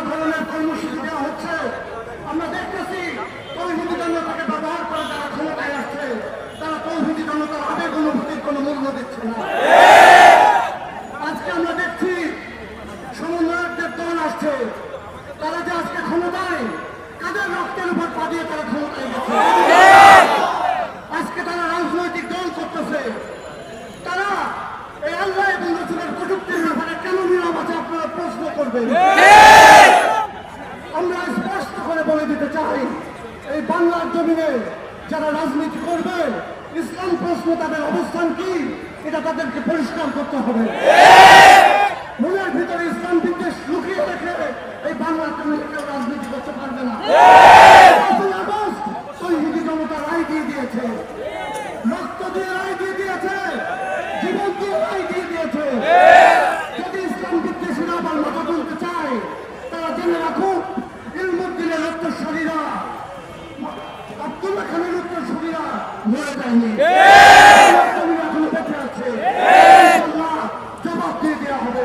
ধরনের কর্মসূচি দেওয়া হচ্ছে। আমরা দেখতেছি তৌহিদি জনতাকে ব্যবহার করে যারা ক্ষমতায় আসছে তারা তৌহিদি জনতার আবেগ অনুভূতির কোনো মূল্য দিচ্ছে না। আজকে আমরা দেখছি সমন্বয়কদের দল আসছে, তারা যে আজকে ক্ষমতায় কাদের রক্তের উপর পা দিয়ে তারা ক্ষমতায় গেছে। আজকে তারা রাজনৈতিক দল করতেছে। তারা এই আল্লাহ এবং রসুলের কটূক্তির ব্যাপারে কেন নীরব আছে আপনারা প্রশ্ন করবেন। আমরা স্পষ্ট করে বলে দিতে চাই, এই বাংলার জমিনে যারা রাজনীতি করবে ইসলাম প্রশ্ন তাদের অবস্থান কি এটা তাদেরকে পরিষ্কার করতে হবে। মনের ভিতরে ইসলাম বিদ্বেষ লুকিয়ে রেখে এই বাংলার জমিনে কেউ রাজনীতি করতে পারবে না। তৌহিদি জনতা রায় দিয়ে দিয়েছে, রক্ত দিয়ে রায় দিয়ে দিয়েছে, জীবন দিয়ে রায় দিয়ে দিয়েছে। যদি ইসলাম বিদ্বেষীরা আবার মাথা তুলতে চায় তারা জেনে রাখুক ইলমুদ্দিনের উত্তরসূরিরা, আব্দুল্লাহ খানের উত্তরসূরিরা মরে যায়নি, এখনো বেঁচে আছে। জবাব দিয়ে দেওয়া হবে।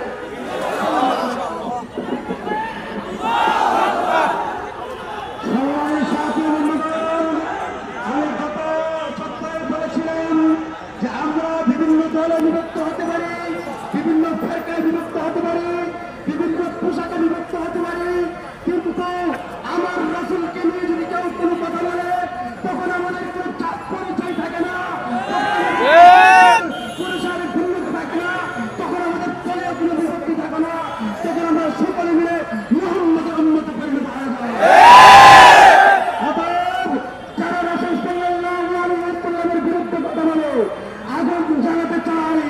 বিভক্ত হতে পারে, বিভিন্ন ফেরকায় বিভক্ত হতে পারে, বিভিন্ন পোশাকে বিভক্ত হতে পারে, কিন্তু আমার রাসূলকে নিয়ে যদি কেউ কোনো কথা বলে তখন আমাদের কোনো জাত পরিচয় থাকে না, পুরুষের ভিন্নতা থাকে না, তখন আমাদের দলীয় কোনো বিভক্তি থাকে না, তখন আমরা সকলে মিলে মুহাম্মদের উম্মতে পরিণত হয়ে যায়। অতএব যারা রাসূল সাল্লাল্লাহু আলাইহি ওয়াসাল্লামের বিরুদ্ধে কথা বলে আগুন জ্বালাতে চাই